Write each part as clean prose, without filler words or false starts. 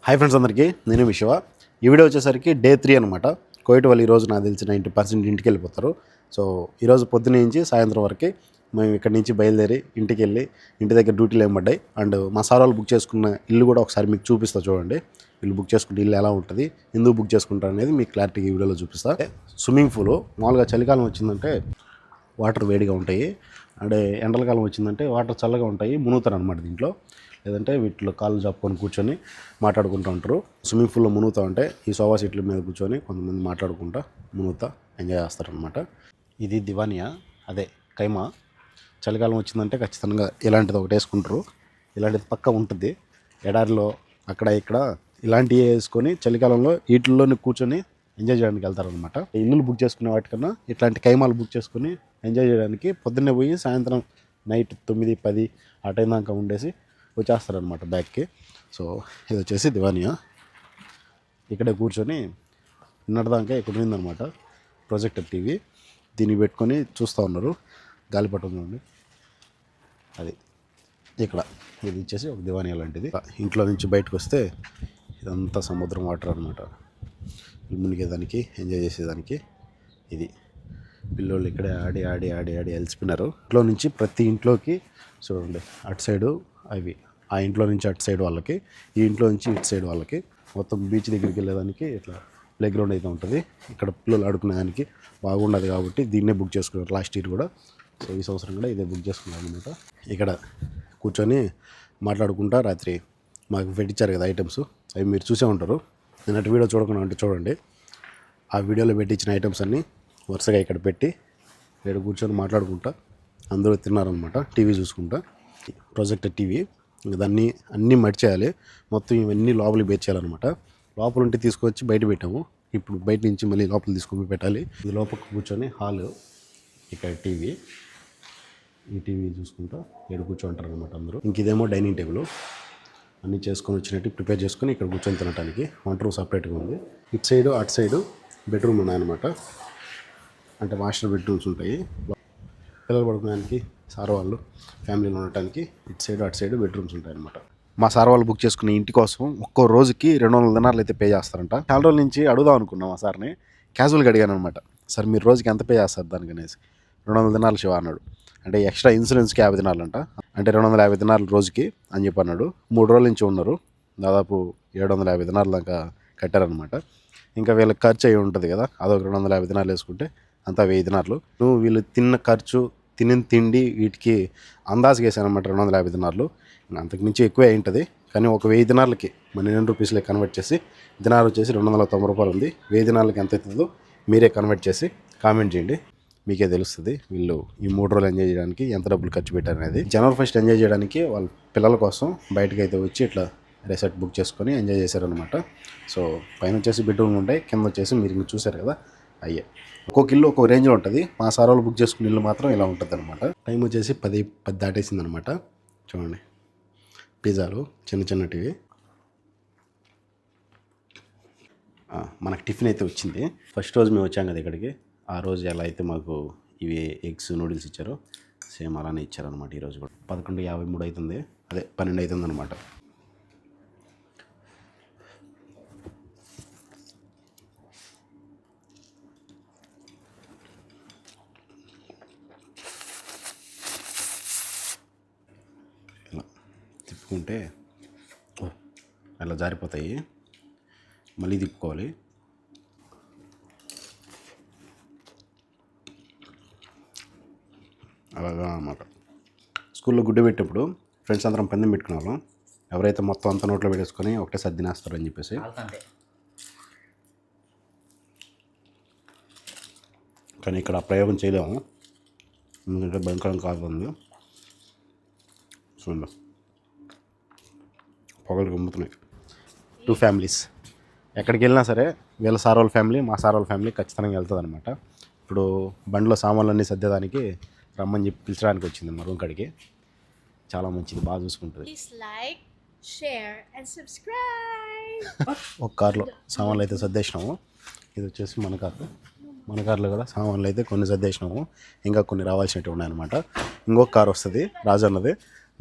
Hi friends అందరికీ, నేను విశ్వ. ఈ వీడియో వచ్చేసరికి డే 3 అనమాట. కోయిట్ వాళ్ళు ఈరోజు నాకు తెలిసి 90% ఇంటికి వెళ్ళిపోతారు. సో ఈరోజు పొద్దున్న నుంచి సాయంత్రం వరకు మేము ఇక్కడ నుంచి బయలుదేరి ఇంటికి వెళ్ళి ఇంటి దగ్గర డ్యూటీలు ఏమడ్డాయి. అండ్ మా సార్ వాళ్ళు బుక్ చేసుకున్న ఇల్లు కూడా ఒకసారి మీకు చూపిస్తా చూడండి. వీళ్ళు బుక్ చేసుకుంటే ఇల్లు ఎలా ఉంటుంది, ఎందుకు బుక్ చేసుకుంటారు అనేది మీకు క్లారిటీ ఈ వీడియోలో చూపిస్తా. స్విమ్మింగ్ పూల్ మామూలుగా చలికాలం వచ్చిందంటే వాటర్ వేడిగా ఉంటాయి, అంటే ఎండలకాలం వచ్చిందంటే వాటర్ చల్లగా ఉంటాయి, మునుగుతారు అనమాట. దీంట్లో లేదంటే వీటిలో కాళ్ళు చాపుకొని కూర్చొని మాట్లాడుకుంటూ ఉంటారు. స్విమ్మింగ్ పూల్లో మునుగుతూ ఉంటే ఈ సోఫా సీట్ల మీద కూర్చొని కొంతమంది మాట్లాడుకుంటా మునుగుతా ఎంజాయ్ చేస్తారనమాట. ఇది దివానియా, అదే కైమా. చలికాలం వచ్చిందంటే ఖచ్చితంగా ఇలాంటిది ఒకటి వేసుకుంటారు. ఇలాంటిది పక్క ఉంటుంది ఎడారిలో అక్కడ ఇక్కడ. ఇలాంటివి వేసుకొని చలికాలంలో వీటిల్లోనే కూర్చొని ఎంజాయ్ చేయడానికి వెళ్తారనమాట. ఇల్లులు బుక్ చేసుకునే వాటికన్నా ఇట్లాంటి కైమాలు బుక్ చేసుకుని ఎంజాయ్ చేయడానికి పొద్దున్నే పోయి సాయంత్రం నైట్ 9-10 ఆ టైం దాకా ఉండేసి వచ్చేస్తారనమాట బ్యాక్కి. సో ఇది వచ్చేసి దివానియా. ఇక్కడే కూర్చొని నిన్నటిదాకా ఇక్కడ ఉందనమాట ప్రొజెక్టర్ టీవీ. దీన్ని పెట్టుకొని చూస్తూ ఉన్నారు. గాలిపటం ఉంది అది ఇక్కడ. ఇది వచ్చేసి ఒక దివానియా లాంటిది. ఇంట్లో నుంచి బయటకు వస్తే ఇదంతా సముద్రం వాటర్ అనమాట. మునిగేదానికి ఎంజాయ్ చేసేదానికి ఇది. పిల్లోళ్ళు ఇక్కడే ఆడి ఆడి ఆడి ఆడి అలసిపోయినారు. ఇంట్లో నుంచి ప్రతి ఇంట్లోకి చూడండి, అటు సైడు అవి, ఆ ఇంట్లో నుంచి అటు సైడ్ వాళ్ళకి, ఈ ఇంట్లో నుంచి ఇటు సైడ్ వాళ్ళకి. మొత్తం బీచ్ దగ్గరికి వెళ్ళేదానికి ఇట్లా ప్లే గ్రౌండ్ అయితే ఉంటుంది. ఇక్కడ పిల్లలు ఆడుకునేదానికి బాగుండదు కాబట్టి దీన్నే బుక్ చేసుకున్నారు లాస్ట్ ఇయర్ కూడా. సో ఈ సంవత్సరం కూడా ఇదే బుక్ చేసుకున్నాను అనమాట. ఇక్కడ కూర్చొని మాట్లాడుకుంటా రాత్రి మాకు పెట్టించారు కదా ఐటమ్స్, అవి మీరు చూసే ఉంటారు. నిన్నటి వీడియో చూడకుండా అంటే చూడండి. ఆ వీడియోలో పెట్టించిన ఐటమ్స్ అన్నీ వరుసగా ఇక్కడ పెట్టి ఇక్కడ కూర్చొని మాట్లాడుకుంటా అందరూ తిన్నారనమాట. టీవీ చూసుకుంటా, ప్రొజెక్టర్ టీవీ. దాన్ని అన్నీ మడిచేయాలి, మొత్తం ఇవన్నీ లోపలికి పెట్టేయాలన్నమాట. లోపల ఉంటే తీసుకొచ్చి బయట పెట్టాము. ఇప్పుడు బయట నుంచి మళ్ళీ లోపల తీసుకొని పెట్టాలి. ఇది లోపల కూర్చొని హాలు, ఇక్కడ టీవీ, ఈ టీవీ చూసుకుంటా ఇక్కడ కూర్చోంటారు అనమాట అందరూ. ఇంక ఇదేమో డైనింగ్ టేబుల్. అన్నీ చేసుకొని వచ్చినట్టు ప్రిపేర్ చేసుకొని ఇక్కడ కూర్చొని తినడానికి. వంట రూమ్ సపరేట్గా ఉంది. ఇటు సైడు అటు సైడు బెడ్రూమ్ ఉన్నాయన్నమాట. అంటే మాస్టర్ బెడ్రూమ్స్ ఉంటాయి. పిల్లలు పడుకోవడానికి, సార్ వాళ్ళు ఫ్యామిలీలో ఉండటానికి ఇటు సైడ్ అటు సైడ్ బెడ్రూమ్స్ ఉంటాయన్నమాట. మా సార్ వాళ్ళు బుక్ చేసుకునే ఇంటి కోసం ఒక్కో రోజుకి 200 దినార్లు అయితే పే చేస్తారంట. చాలా రోజుల నుంచి అడుగుదాం అనుకున్నాం ఆ సార్ని. క్యాజువల్గా అడిగాను అనమాట, సార్ మీరు రోజుకి ఎంత పే చేస్తారు దానికి అనేసి. 200 దినార్లు శివ అన్నాడు. అంటే ఎక్స్ట్రా ఇన్సూరెన్స్కి 50 దినార్లు అంట. అంటే 250 దినార్లు రోజుకి అని చెప్పి అన్నాడు. 3 రోజుల నుంచి ఉన్నారు. దాదాపు 750 దినార్లు దాకా కట్టారనమాట. ఇంకా వీళ్ళకి ఖర్చు అయ్యి ఉంటుంది కదా, అదొక 250 దినార్లు వేసుకుంటే అంతా 1000 దినార్లు. నువ్వు వీళ్ళు తిన్న ఖర్చు, తినిన తిండి, వీటికి అందాజుగా వేసాను అనమాట 250 దినార్లు. అంతకుమించి ఎక్కువే అయి ఉంటుంది. కానీ ఒక 1000 దినార్లకి మన ఇండియన్ రూపీస్లో కన్వర్ట్ చేసి, దినార్ వచ్చేసి 290 రూపాయలు ఉంది. 1000 దినార్లకి ఎంత అవుతుందో మీరే కన్వర్ట్ చేసి కామెంట్ చేయండి, మీకే తెలుస్తుంది వీళ్ళు ఈ 3 రోజులు ఎంజాయ్ చేయడానికి ఎంత డబ్బులు ఖర్చు పెట్టారు అనేది. జనవరి 1 ఎంజాయ్ చేయడానికి వాళ్ళ పిల్లల కోసం బయటకు అయితే వచ్చి ఇట్లా రిసార్ట్ బుక్ చేసుకొని ఎంజాయ్ చేశారనమాట. సో పైన వచ్చేసి బెడ్రూమ్ ఉంటాయి, కింద వచ్చేసి మీరు ఇంకా చూసారు కదా అయ్యే. ఒక్కొక్క ఇల్లు ఒక్కొక్క రేంజ్లో ఉంటుంది. మా సార్ వాళ్ళు బుక్ చేసుకున్న ఇల్లు మాత్రం ఇలా ఉంటుంది అనమాట. టైం వచ్చేసి 10 దాటేసింది అనమాట. చూడండి, పిజ్జాలు చిన్న చిన్నటివి. మనకు టిఫిన్ అయితే వచ్చింది. ఫస్ట్ రోజు మేము వచ్చాం కదా ఇక్కడికి, ఆ రోజు ఎలా అయితే మాకు ఇవి ఎగ్స్ నూడిల్స్ ఇచ్చారో సేమ్ అలానే ఇచ్చారనమాట. ఈరోజు కూడా 11:53 అవుతుంది, అదే 12 అవుతుంది అనమాట. ఇలా తిప్పుకుంటే అలా జారిపోతాయి, మళ్ళీ తిప్పుకోవాలి. అలాగా అన్నమాట. స్కూల్లో గుడ్డు పెట్టేప్పుడు ఫ్రెండ్స్ అందరం పందెం పెట్టుకునే వాళ్ళం, ఎవరైతే మొత్తం అంత నోట్లో పెట్టేసుకొని ఒకటే సర్దినేస్తారని చెప్పేసి. కానీ ఇక్కడ ఆ ప్రయోగం చేయలేము, ఎందుకంటే భయంకరం కాకుండా చూడండి పొగలు గమ్ముతున్నాయి. 2 ఫ్యామిలీస్ ఎక్కడికి వెళ్ళినా సరే వీళ్ళ సార్ వాళ్ళ ఫ్యామిలీ, మా సార్ వాళ్ళ ఫ్యామిలీ ఖచ్చితంగా వెళ్తుంది అనమాట. ఇప్పుడు బండిలో సామాన్లు అన్నీ సర్దేదానికి రమ్మని చెప్పి పిలిచడానికి వచ్చింది మా రూమ్ కాడికి. చాలా మంచిది, బాగా చూసుకుంటుంది. ఒక కార్లో సామాన్లు అయితే సర్దేసినాము. ఇది వచ్చేసి మన కార్లో కూడా సామాన్లు అయితే కొన్ని సర్దేసినాము, ఇంకా కొన్ని రావాల్సినవి ఉన్నాయన్నమాట. ఇంకొక కార్ వస్తుంది రాజన్నది,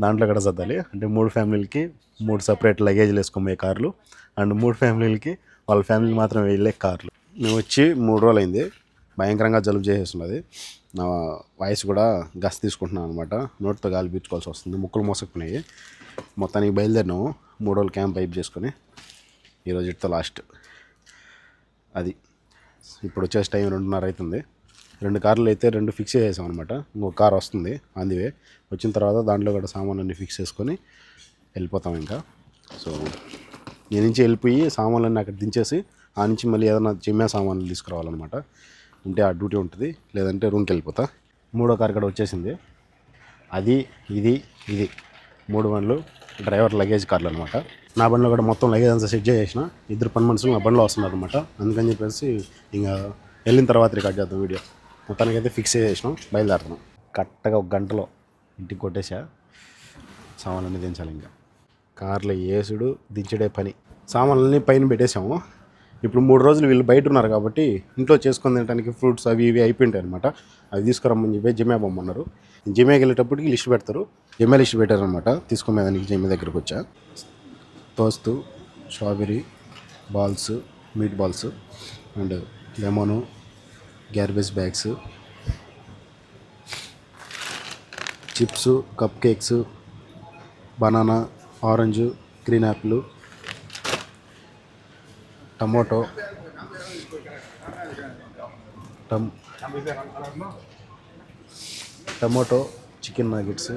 దాంట్లో కూడా సర్దాలి. అంటే 3 ఫ్యామిలీలకి 3 సపరేట్ లగేజ్లు వేసుకోబోయే కార్లు అండ్ 3 ఫ్యామిలీలకి వాళ్ళ ఫ్యామిలీ మాత్రం వెళ్ళే కార్లు. మేము వచ్చి 3 రోజులు అయింది. భయంకరంగా జలుబు చేసేస్తున్నది. నా వాయిస్ కూడా గస్ తీసుకుంటున్నాను అనమాట. నోటితో గాలి పీల్చుకోవాల్సి వస్తుంది. ముక్కులు మోసకపోయినాయి. మొత్తానికి బయలుదేరినాము 3 రోజులు క్యాంప్ అయిప్ చేసుకొని. ఈరోజు ఇట్తో లాస్ట్. అది ఇప్పుడు వచ్చేసి టైం 2:30 అవుతుంది. 2 కార్లు అయితే 2 ఫిక్స్ చేసాం అనమాట. ఇంకొక కార్ వస్తుంది అందువే. వచ్చిన తర్వాత దాంట్లో కూడా సామాన్లన్నీ ఫిక్స్ చేసుకొని వెళ్ళిపోతాం ఇంకా. సో నేను నుంచి వెళ్ళిపోయి సామాన్లన్నీ అక్కడ దించేసి ఆ నుంచి మళ్ళీ ఏదైనా జిమ్మే సామాన్లు తీసుకురావాలన్నమాట. ఉంటే ఆ డ్యూటీ ఉంటుంది, లేదంటే రూమ్కి వెళ్ళిపోతా. 3వ కార్ కూడా వచ్చేసింది. అది ఇది 3 బండ్లు డ్రైవర్ లగేజ్ కార్లు అనమాట. నా బండిలో కూడా మొత్తం లగేజ్ అంతా సెట్ చేసేసిన. 2 పని మనుషులు నా బండిలో వస్తున్నారు అనమాట. అందుకని చెప్పేసి ఇంకా వెళ్ళిన తర్వాత రికార్డ్ చేద్దాం వీడియో. మొత్తానికి అయితే ఫిక్స్ చేసేసినాం, బయలుదేరుతున్నాం. కరెక్ట్గా 1 గంటలో ఇంటికి కొట్టేసా. సామాన్లన్నీ దించాలి. ఇంకా కార్లో ఏసుడు దించడే పని. సామాన్లన్నీ పైన పెట్టేసాము. ఇప్పుడు 3 రోజులు వీళ్ళు బయట ఉన్నారు కాబట్టి ఇంట్లో చేసుకొని తినడానికి ఫ్రూట్స్ అవి ఇవి అయిపోయింటాయి అనమాట. అవి తీసుకురమ్మని చెప్పి జిమ్మే పొమ్మన్నారు. జిమ్మెకి వెళ్ళేటప్పటికి లిస్ట్ పెడతారు. జిమ్మే లిస్ట్ పెట్టారనమాట. తీసుకునేదానికి జిమ్మే దగ్గరకు వచ్చా. Toast, strawberry balls, meat balls and lemon, garbage bags, chips, cupcakes, banana, orange, green apple, tomato, chicken nuggets,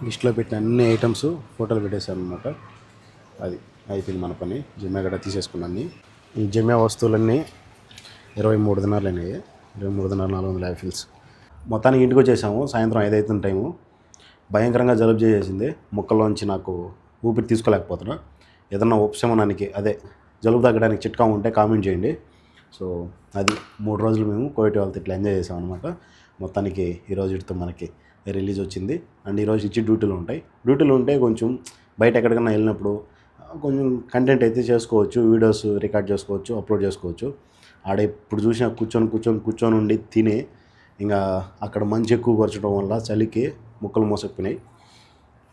లిస్ట్లో పెట్టిన అన్ని ఐటమ్స్ ఫోటోలు పెట్టేశాను అనమాట. అది అయిపోయింది మన పని. జిమ్మే గడ్డ తీసేసుకున్నాను. ఈ జిమ్మే వస్తువులన్నీ 23 దినాలు అయినాయి. 23 దినాలు 450 ఫిల్స్. మొత్తానికి ఇంటికి వచ్చేసాము. సాయంత్రం 5 అవుతున్న టైము. భయంకరంగా జలుబు చేసేసింది. ముక్కల్లోంచి నాకు ఊపిరి తీసుకోలేకపోతున్నా. ఏదన్నా ఉపశమనానికి అదే జలుబు తగ్గడానికి చిట్కా ఉంటే కామెంట్ చేయండి. సో అది 3 రోజులు మేము కోవిడ్ వాళ్ళతో ఇట్లా ఎంజాయ్ చేసాం అనమాట. మొత్తానికి ఈరోజు ఇటుతో మనకి రిలీజ్ వచ్చింది. అండ్ ఈరోజు ఇచ్చి డ్యూటీలు ఉంటే కొంచెం బయట ఎక్కడికైనా వెళ్ళినప్పుడు కొంచెం కంటెంట్ అయితే చేసుకోవచ్చు, వీడియోస్ రికార్డ్ చేసుకోవచ్చు, అప్లోడ్ చేసుకోవచ్చు. ఆడ ఇప్పుడు చూసినా కూర్చొని ఉండి తిని ఇంకా అక్కడ మంచి ఎక్కువ పరచడం వల్ల చలికి ముక్కలు మోసకపోయినాయి.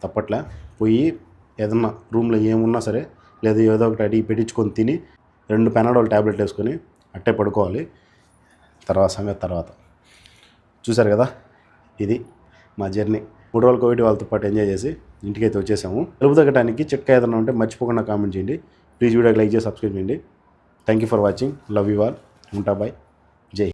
తప్పట్లే పోయి ఏదన్నా రూమ్లో ఏమున్నా సరే లేదా ఏదో ఒకటి అడిగి పెట్టించుకొని తిని 2 పెనాడోల్ ట్యాబ్లెట్ వేసుకొని అట్టే పడుకోవాలి. తర్వాత చూసారు కదా, ఇది మా జర్నీ. 3 రోజులు కోవిడ్ వాళ్ళతో పాటు ఎంజాయ్ చేసి ఇంటికైతే వచ్చేసాము. జలుబు తగ్గడానికి చిట్కా ఏదైనా ఉంటే మర్చిపోకుండా కామెంట్ చేయండి. ప్లీజ్ వీడియోకి లైక్ చేసి సబ్స్క్రైబ్ చేయండి. Thank you for watching. Love you all. ఉంటా బాయ్.